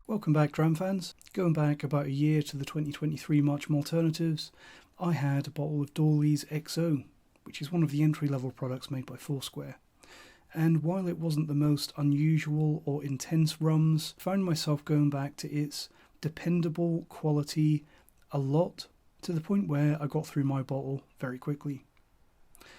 Welcome back, Dram fans. Going back about a year to the 2023 March Alternatives, I had a bottle of Dawley's XO, which is one of the entry-level products made by Foursquare. And while it wasn't the most unusual or intense rums, I found myself going back to its dependable quality a lot, to the point where I got through my bottle very quickly.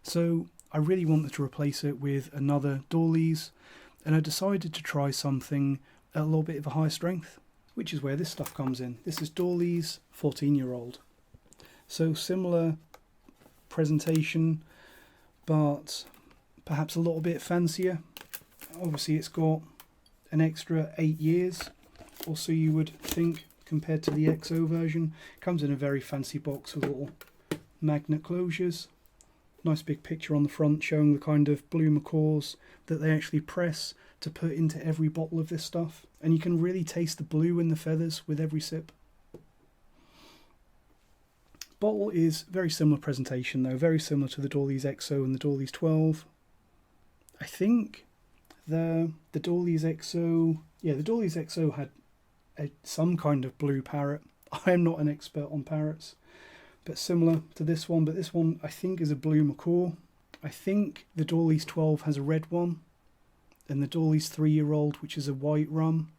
So I really wanted to replace it with another Dawley's, and I decided to try something a little bit of a higher strength, which is where this stuff comes in. This is Dawley's 14-year-old. So similar presentation, but perhaps a little bit fancier. Obviously it's got an extra 8 years, or so you would think, compared to the XO version. It comes in a very fancy box with little magnet closures. Nice big picture on the front showing the kind of blue macaws that they actually press to put into every bottle of this stuff. And you can really taste the blue in the feathers with every sip. Bottle is very similar presentation though, very similar to the Dawley's XO and the Dawley's 12. I think the Dawley's XO, the Dawley's XO had some kind of blue parrot. I am not an expert on parrots, but similar to this one. But this one I think is a blue macaw. I think the Dawley's 12 has a red one, and the Dawley's 3-year-old, which is a white rum,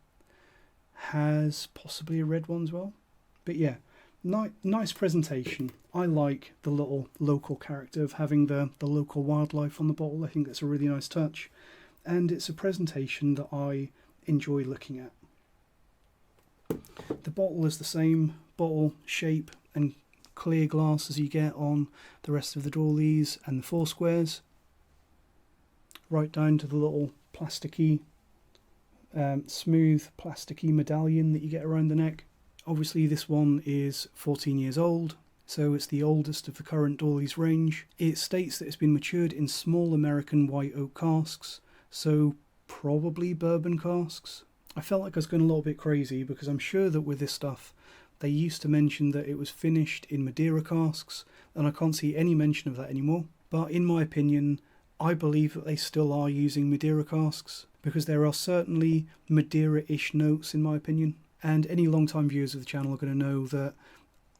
has possibly a red one as well. But yeah, nice presentation. I like the little local character of having the local wildlife on the bottle. I think that's a really nice touch, and it's a presentation that I enjoy looking at. The bottle is the same bottle shape and clear glass as you get on the rest of the Dawley's and the Foursquares, right down to the little plasticky, smooth plasticky medallion that you get around the neck. Obviously this one is 14 years old, so it's the oldest of the current Dawley's range. It states that it's been matured in small American white oak casks, so probably bourbon casks. I felt like I was going a little bit crazy because I'm sure that with this stuff they used to mention that it was finished in Madeira casks, and I can't see any mention of that anymore. But in my opinion, I believe that they still are using Madeira casks, because there are certainly Madeira-ish notes in my opinion. And any long-time viewers of the channel are going to know that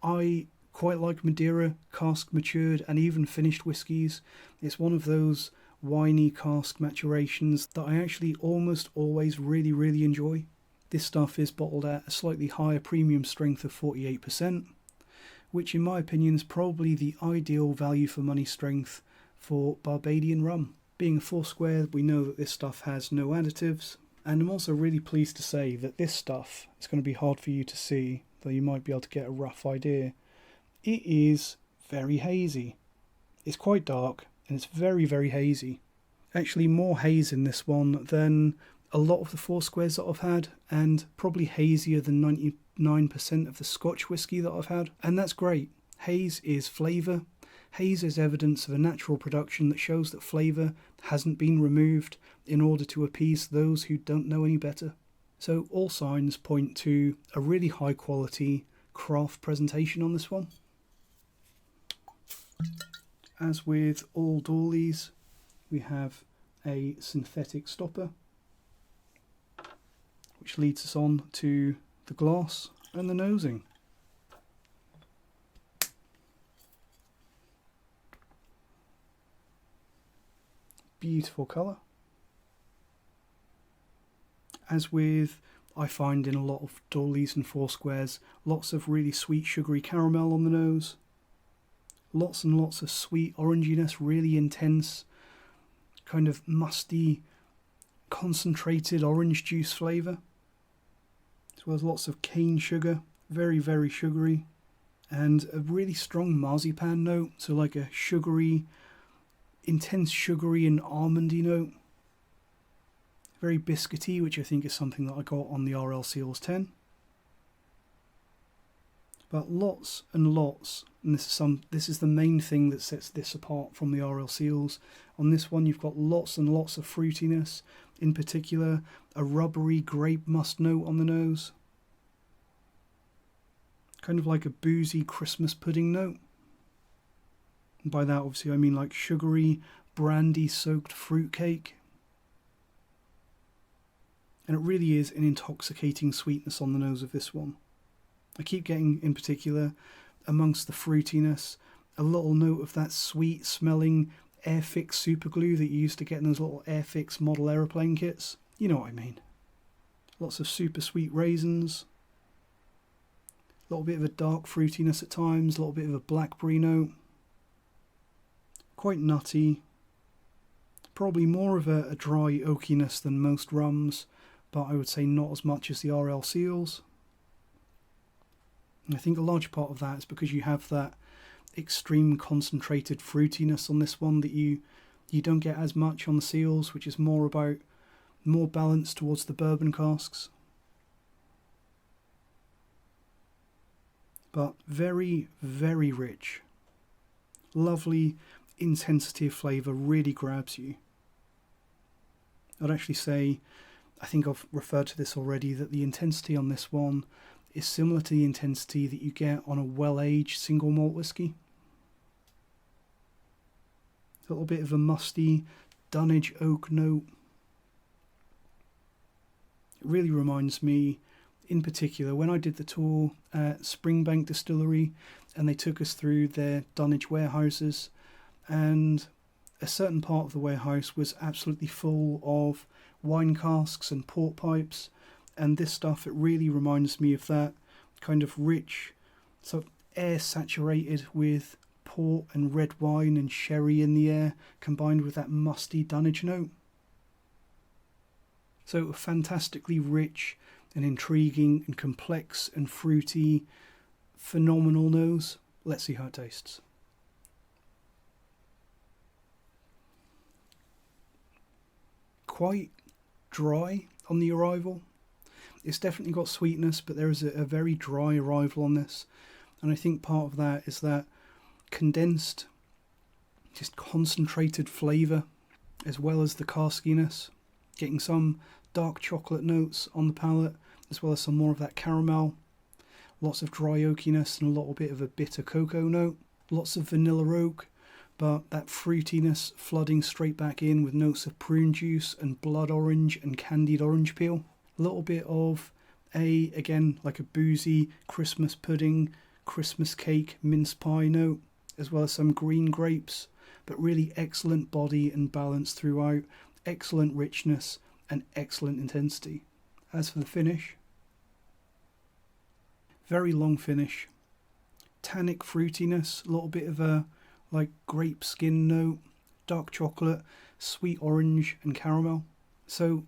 I quite like Madeira cask matured and even finished whiskies. It's one of those winey cask maturations that I actually almost always really enjoy. This stuff is bottled at a slightly higher premium strength of 48%, which in my opinion is probably the ideal value for money strength for Barbadian rum. Being a Foursquare, we know that this stuff has no additives, and I'm also really pleased to say that this stuff, it's going to be hard for you to see, though you might be able to get a rough idea. It is very hazy. It's quite dark, and it's very hazy. Actually more haze in this one than a lot of the Foursquares that I've had, and probably hazier than 99% of the Scotch whisky that I've had, and that's great. Haze is flavour. Haze is evidence of a natural production that shows that flavour hasn't been removed in order to appease those who don't know any better. So all signs point to a really high quality craft presentation on this one. As with all Dawley's, we have a synthetic stopper, which leads us on to the glass and the nosing. Beautiful colour. As with, I find in a lot of Dawley's and Foursquares, lots of really sweet sugary caramel on the nose. Lots and lots of sweet oranginess, really intense, kind of musty, concentrated orange juice flavour. As well as lots of cane sugar, very sugary. And a really strong marzipan note, so like a sugary, intense sugary and almondy note. Very biscuity, which I think is something that I got on the RL Seals 10. But lots and lots, and this is the main thing that sets this apart from the RL Seals. On this one you've got lots and lots of fruitiness, in particular a rubbery grape must note on the nose. Kind of like a boozy Christmas pudding note. And by that obviously I mean like sugary, brandy soaked fruitcake. And it really is an intoxicating sweetness on the nose of this one. I keep getting, in particular, amongst the fruitiness, a little note of that sweet smelling Airfix super glue that you used to get in those little Airfix model aeroplane kits. You know what I mean. Lots of super sweet raisins. A little bit of a dark fruitiness at times, a little bit of a blackberry note. Quite nutty. Probably more of a dry oakiness than most rums, but I would say not as much as the RL Seals. And I think a large part of that is because you have that extreme concentrated fruitiness on this one that you don't get as much on the Seals, which is more balanced towards the bourbon casks. But very, very rich. Lovely intensity of flavour, really grabs you. I'd actually say, I think I've referred to this already, that the intensity on this one is similar to the intensity that you get on a well-aged single malt whiskey. A little bit of a musty Dunwich oak note. It really reminds me, in particular, when I did the tour at Springbank Distillery and they took us through their Dunwich warehouses, and a certain part of the warehouse was absolutely full of wine casks and port pipes, and this stuff, it really reminds me of that kind of rich, sort of air saturated with port and red wine and sherry in the air, combined with that musty Dunwich note. So a fantastically rich and intriguing and complex and fruity, phenomenal nose. Let's see how it tastes. Quite dry on the arrival. It's definitely got sweetness, but there is a very dry arrival on this. And I think part of that is that condensed, just concentrated flavour, as well as the caskiness. Getting some dark chocolate notes on the palate, as well as some more of that caramel. Lots of dry oakiness and a little bit of a bitter cocoa note. Lots of vanilla oak, but that fruitiness flooding straight back in with notes of prune juice and blood orange and candied orange peel. A little bit of again, like a boozy Christmas pudding, Christmas cake, mince pie note, as well as some green grapes, but really excellent body and balance throughout, excellent richness and excellent intensity. As for the finish, very long finish, tannic fruitiness, a little bit of a like grape skin note, dark chocolate, sweet orange and caramel. So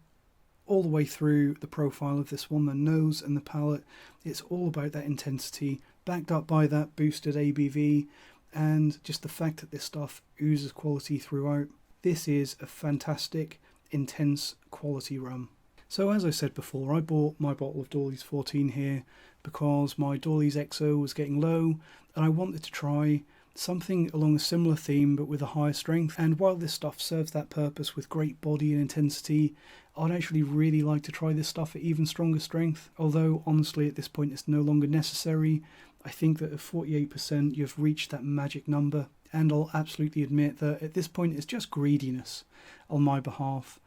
all the way through the profile of this one, the nose and the palate, it's all about that intensity, backed up by that boosted ABV, and just the fact that this stuff oozes quality throughout. This is a fantastic, intense quality rum. So as I said before, I bought my bottle of Dawley's 14 here because my Dawley's XO was getting low and I wanted to try something along a similar theme but with a higher strength. And while this stuff serves that purpose with great body and intensity, I'd actually really like to try this stuff at even stronger strength. Although honestly at this point it's no longer necessary. I think that at 48% you've reached that magic number, and I'll absolutely admit that at this point it's just greediness on my behalf.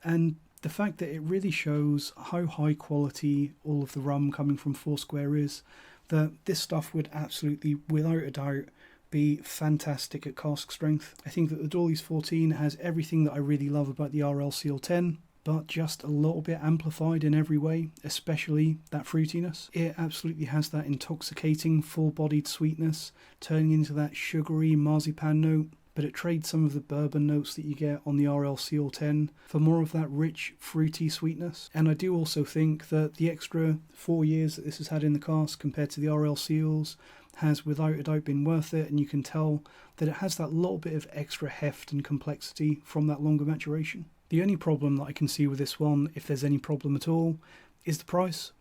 And the fact that it really shows how high quality all of the rum coming from Foursquare is, that this stuff would absolutely, without a doubt, be fantastic at cask strength. I think that the Dawley's 14 has everything that I really love about the RL Seal 10, but just a little bit amplified in every way, especially that fruitiness. It absolutely has that intoxicating, full-bodied sweetness, turning into that sugary marzipan note, but it trades some of the bourbon notes that you get on the RL Seal 10 for more of that rich, fruity sweetness. And I do also think that the extra 4 years that this has had in the cask compared to the RL Seals has without a doubt been worth it, and you can tell that it has that little bit of extra heft and complexity from that longer maturation. The only problem that I can see with this one, if there's any problem at all, is the price.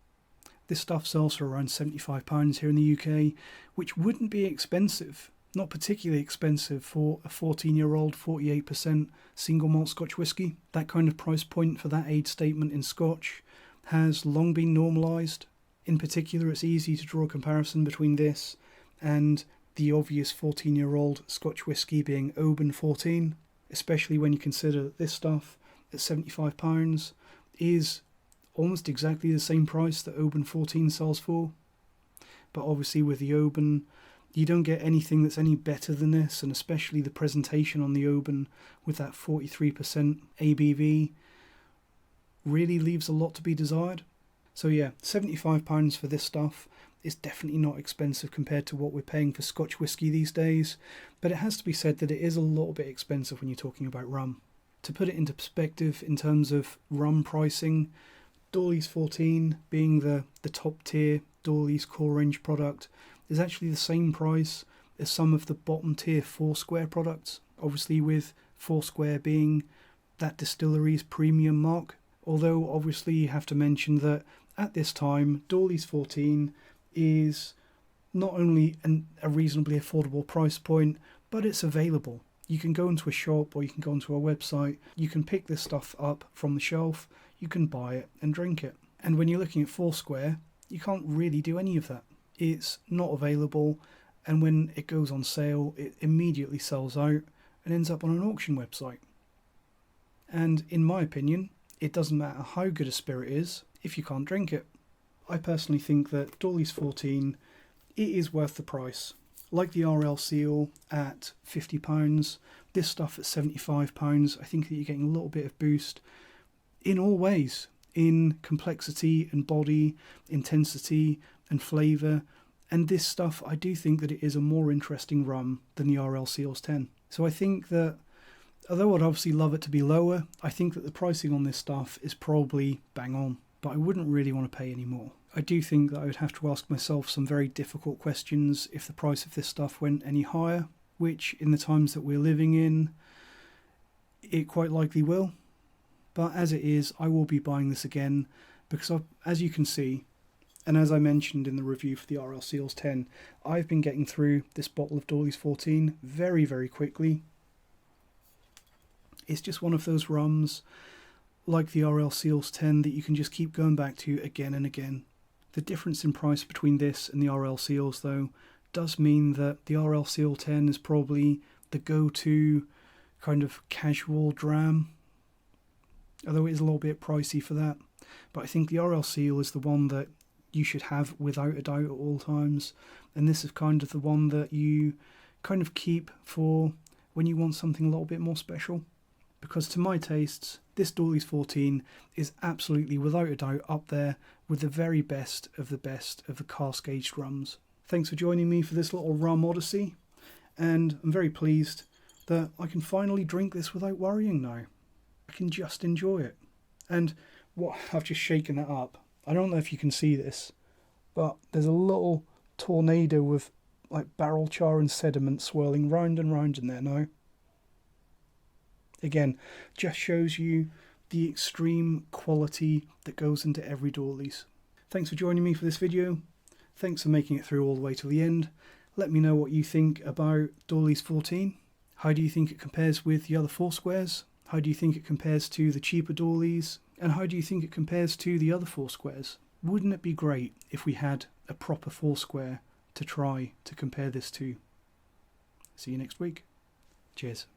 This stuff sells for around £75 here in the UK, which wouldn't be expensive, not particularly expensive for a 14-year-old 48% single malt Scotch whisky. That kind of price point for that age statement in Scotch has long been normalised. In particular, it's easy to draw a comparison between this and the obvious 14-year-old Scotch whisky being Oban 14, especially when you consider that this stuff at £75 is almost exactly the same price that Oban 14 sells for. But obviously with the Oban, you don't get anything that's any better than this, and especially the presentation on the Oban with that 43% ABV really leaves a lot to be desired. So yeah, £75 for this stuff is definitely not expensive compared to what we're paying for Scotch whisky these days, but it has to be said that it is a little bit expensive when you're talking about rum. To put it into perspective in terms of rum pricing, Dawley's 14, being the top tier Dawley's core range product, is actually the same price as some of the bottom tier Foursquare products, obviously with Foursquare being that distillery's premium mark. Although obviously you have to mention that at this time Dawley's 14 is not only a reasonably affordable price point, but it's available. You can go into a shop or you can go onto a website, you can pick this stuff up from the shelf, you can buy it and drink it. And when you're looking at Foursquare, you can't really do any of that. It's not available, and when it goes on sale, it immediately sells out and ends up on an auction website. And in my opinion, it doesn't matter how good a spirit is if you can't drink it. I personally think that Dawley's 14, it is worth the price. Like the RL Seal at £50, this stuff at £75, I think that you're getting a little bit of boost in all ways, in complexity and body, intensity and flavour, and this stuff, I do think that it is a more interesting rum than the RL Seal's 10. So I think that, although I'd obviously love it to be lower, I think that the pricing on this stuff is probably bang on, but I wouldn't really want to pay any more. I do think that I would have to ask myself some very difficult questions if the price of this stuff went any higher, which in the times that we're living in, it quite likely will. But as it is, I will be buying this again because, as you can see, and as I mentioned in the review for the RL Seals 10, I've been getting through this bottle of Dawley's 14 very, very quickly. It's just one of those rums, like the RL Seals 10, that you can just keep going back to again and again. The difference in price between this and the RL Seals, though, does mean that the RL Seal 10 is probably the go-to kind of casual dram, although it is a little bit pricey for that. But I think the RL Seal is the one that you should have without a doubt at all times, and this is kind of the one that you kind of keep for when you want something a little bit more special. Because to my tastes, this Dawley's 14 is absolutely, without a doubt, up there with the very best of the cask-aged rums. Thanks for joining me for this little rum odyssey, and I'm very pleased that I can finally drink this without worrying now. I can just enjoy it. And what I've just shaken that up. I don't know if you can see this, but there's a little tornado of like barrel char and sediment swirling round and round in there now. Again, just shows you the extreme quality that goes into every Dawley's. Thanks for joining me for this video. Thanks for making it through all the way to the end. Let me know what you think about Dawley's 14. How do you think it compares with the other Foursquares? How do you think it compares to the cheaper Dawley's? And how do you think it compares to the other Foursquares? Wouldn't it be great if we had a proper Foursquare to try to compare this to? See you next week. Cheers.